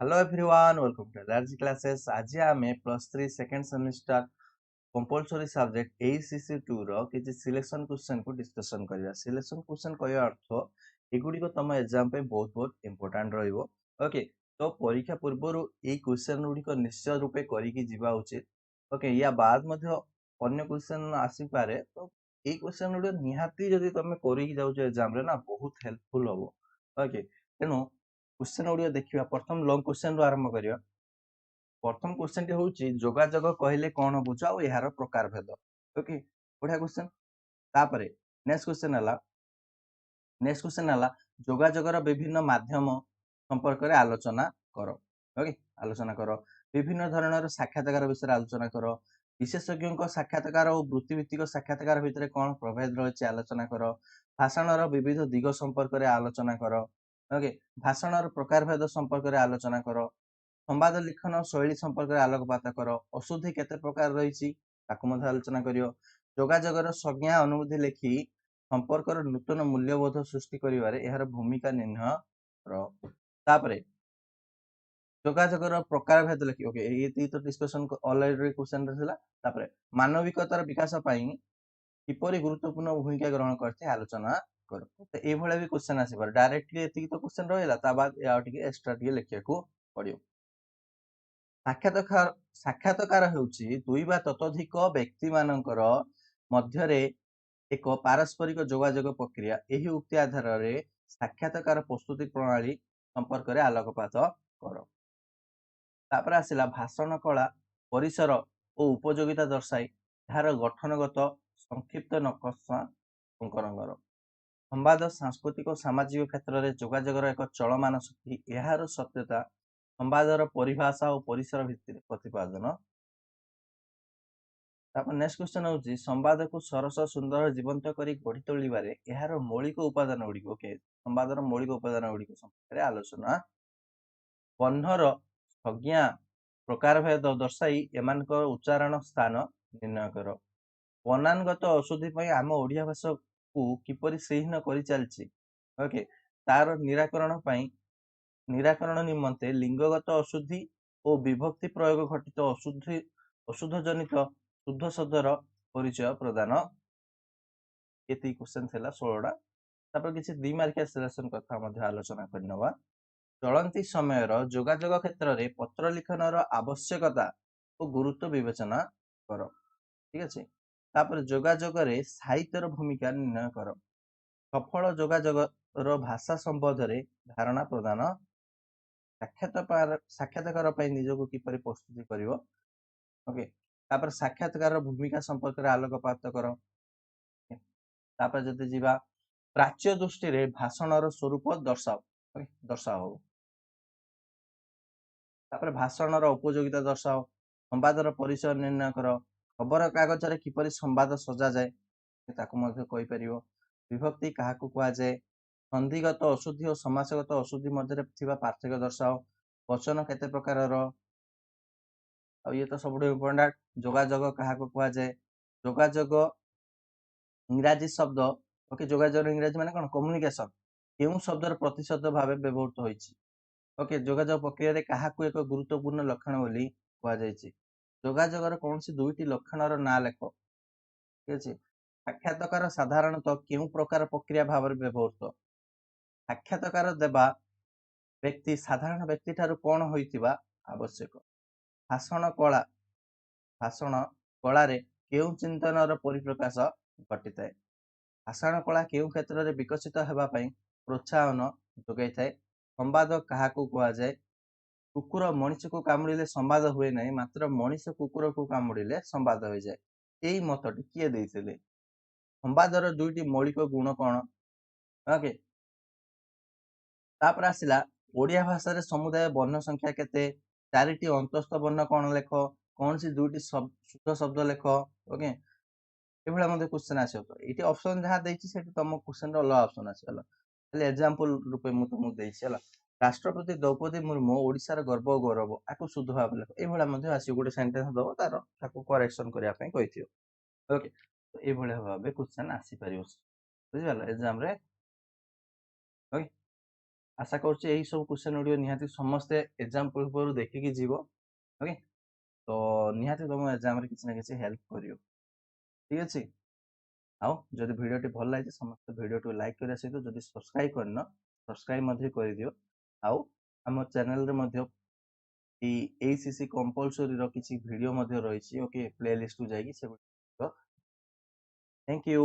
Hello everyone, welcome to Allergy Classes. आज आम +3 second semester compulsory subject ACC2 रो किछि selection question को discussion करिया। सिलेक्शन क्वेश्चन कहया अर्थ एगुडी को तम एग्जाम पे बहुत बहुत इंपोर्टेंट रहइबो। ओके, तो परीक्षा पूर्व ए क्वेश्चन गुडी को निश्चय रूपे करी की जीवा उचित। ओके, या बाद मध्ये अन्य क्वेश्चन आसी पारे, तो ए क्वेश्चन गुडी निहाती जदी तमे करी की जाउछ एग्जाम रे ना बहुत हेल्पफुल होबो। ओके, तेनो क्वेश्चन गुडी देखिबा। प्रथम लॉन्ग क्वेश्चन रो आरंभ करिया। प्रथम क्वेश्चन टी होउची जोगाजोग कहले कोन बुझा और यार प्रकार भेद। ओके, बढ़िया क्वेश्चन। तापरे नेक्स्ट क्वेश्चन हला जोगाजोगर विभिन्न माध्यम संपर्क रे आलोचना करो। ओके, आलोचना करो। विभिन्न धरणर साक्षात्कार विषय आलोचना करो। विशेषज्ञों साक्षात्कार और वृत्तिभित्तिक साक्षात्कार भितर कोन प्रभेद रही आलोचना करो। भाषणर विविध दिग संपर्क रे आलोचना करो। ओके, भाषणर प्रकार भेद संपर्क रे आलोचना करो। संवाद लिखन शैली संपर्क में आलोकपात कर। अशुद्धि केते प्रकार रही आलोचना कर। जोगाजोगर संज्ञा अनुभूति लेखि संपर्क नूतन मूल्यबोध सृष्टि कर भूमिका निर्णय कर। जोगाजोगर प्रकार भेद लेखि ओके ये तो डिस्कशन ऑलरेडी क्वेश्चन रहा। मानविकतार विकास किपरि गुरुत्वपूर्ण भूमिका ग्रहण करते आलोचना कर। तो ये भी क्वेश्चन आस डायरेक्टली ये तो क्वेश्चन रहा बाद एक्सट्रा लिखा पड़ो। साक्षात्कार ହେଉଛି ଦୁଇ ବା ତତୋଧିକ ବ୍ୟକ୍ତିମାନଙ୍କର ମଧ୍ୟରେ ଏକ ପାରସ୍ପରିକ ଯୋଗାଯୋଗ ପ୍ରକ୍ରିୟା। ଏହି ଉକ୍ତି ଆଧାରରେ ସାକ୍ଷାତକାର ପ୍ରସ୍ତୁତି ପ୍ରଣାଳୀ ସମ୍ପର୍କରେ ଆଲୋକପାତ କର। ତାପରେ ଆସିଲା ଭାଷଣ କଳା ପରିସର ଓ ଉପଯୋଗିତା ଦର୍ଶାଇ ଏହାର ଗଠନଗତ ସଂକ୍ଷିପ୍ତ ନକଶା ଅଙ୍କନ କର। ସମ୍ବାଦ ସାଂସ୍କୃତିକ ସାମାଜିକ କ୍ଷେତ୍ରରେ ଯୋଗାଯୋଗର ଏକ ଚଳମାନ ଶକ୍ତି। ଏହାର ସତ୍ୟତା ସମ୍ବାଦର ପରିଭାଷା ଓ ପରିସର ଭିତ୍ତିରେ ପ୍ରତିପାଦନ। ତାପରେ ନେକ୍ସଟ କ୍वेଶ୍ଚନ ହେଉଛି ସମ୍ବାଦକୁ ସରସ ସୁନ୍ଦର ଜୀବନ୍ତ କରି ଗଢି ତୋଳିବାରେ ଏହାର ମୌଳିକ ଉପାଦାନ ଗୁଡ଼ିକ। ଓକେ, ସମ୍ବାଦର ମୌଳିକ ଉପାଦାନ ଗୁଡ଼ିକ ସମ୍ପର୍କରେ ଆଲୋଚନା। ବର୍ଣ୍ଣର ସଂଜ୍ଞା ପ୍ରକାରଭେଦ ଦର୍ଶାଇ ଏମାନଙ୍କ ଉଚ୍ଚାରଣ ସ୍ଥାନ ନିର୍ଣ୍ଣୟ କର। ବନାନଗତ ଅଶୁଦ୍ଧି ପାଇଁ ଆମ ଓଡ଼ିଆ ଭାଷାକୁ କିପରି ଶ୍ରୀହୀନ କରି ଚାଲିଛି, ଓକେ, ତାର ନିରାକରଣ ନିମନ୍ତେ ଲିଙ୍ଗଗତ ଅଶୁଦ୍ଧି ଓ ବିଭକ୍ତି ପ୍ରୟୋଗ ଘଟିତ ଅଶୁଦ୍ଧ ଜନିତ शुद्ध शब्दर परिचय प्रदान। एति क्वेश्चन थिला 16टा। तापर किछि 2 मार्किया सिलेक्शन कथा मध्ये आलोचना करनवा। चलंती समयर जोगाजोग क्षेत्र रे पत्र लिखनर आवश्यकता और गुरुत्व विवेचना कर। ठीक अछि। तापर जोगाजोग रे साहित्यर भूमिका निर्णय कर। सफल जोगाजोग रो भाषा संबंध रे धारणा प्रदान। साक्षात्कार पय निजको किपरि प्रस्तुति करिवो। ओके, तापर साक्षात्कार भूमिका संपर्क रे आलोकपात कर। तापर जति जीवा प्राच्य दृष्टि रे भाषणर स्वरूप दर्शाओ। तापर भाषणर उपयोगिता दर्शाओ। संवादर परिचय निर्णय कर। खबर कागज रे किपरि संवाद सजा जाए ताकू मध्ये कहि परिवो। विभक्ति काहाकू कुआ जाए। संधिगत अशुद्धि और समासगत अशुद्धि मध्य थिबा पार्थक्य दर्शाओ। वचन केते प्रकारर। और ये तो सब इम्पोर्टेंट। जोगाजोग काहाकू कुआ जाए। जोगाजोग इंग्राजी शब्द। ओके, जोगाजोग इंग्राजी माने कोन कम्युनिकेशन केउ शब्दर प्रतिशत भाव व्यवहृत होइछि। ओके, जोगाजोग प्रक्रिया रे काहाकू एक गुरुत्वपूर्ण लक्षण बोली कुआ जाइछि। जोगाजोगर कोनसी दुईटी लक्षणर ना लेख। ठीक अछि। साक्षात्कार साधारणतः केउ प्रकार प्रक्रिया भाव व्यवहृत। साक्षात्कार देबा व्यक्ति साधारण व्यक्ति ठारू कोन होइतिबा आवश्यक। भाषण कला रे केउ चिंतनर परिप्रकाश घटिताए। भाषण कला केउ क्षेत्र रे विकसित हेबा पई प्रोत्साहन जोगाई थाए। संवाद काहाकू कुआ जाए। कुकुर मनुष्य को कामुड़िले संवाद हुए नहीं, मात्र मनुष्य कुकुर को कामुड़िले संवाद हो जाए। यही मतटी किए देइथिले। संवादर दुईटी मौलिक गुण कोन। ओके, तापर आसिला ओडिया भाषा रे समुदाय वर्ण संख्या केते। चारिटी अंतस्थ वर्ण कोन लेख। कौन सी दुईटी शुद्ध शब्द लेख। ओके, ए भला मध्ये क्वेश्चन आछो। तो एटी ऑप्शन जहा देछि सेटी तम क्वेश्चन रो अलग ऑप्शन आछला। खाली एग्जांपल रूपे मु तुमु देछि हला। राष्ट्रपति द्रौपदी मुर्मू ओडिशार गर्व और गौरव आकु शुद्ध भाव लेख। ए भला मध्ये आसी गोटे सेंटेंस दो तार ताकु करेक्शन करिया पई कहिथियो। ओके, तो ए भला भाबे क्वेश्चन आसी परियो बुझिबाला एग्जाम रे। ओके, आशा करुच्ची यही सब क्वेश्चन वीडियो निहाती समस्ते एग्जाम पूर्व देखिकी जीव ओके तो निहाती तुम एग्जाम रे किसी ना किसी हेल्प करियो ठीक अछि आउ जदि वीडियो टी भल लागे समस्त वीडियो टी लाइक करिया सहित जदि सब्सक्राइब करन सब्सक्राइब मध्ये कर दियो आउ हम चैनल रे मध्ये एसीसी कंपलसरी रो किसी वीडियो मध्ये रहिछि ओके प्लेलिस्ट को जाई कि से थैंक यू।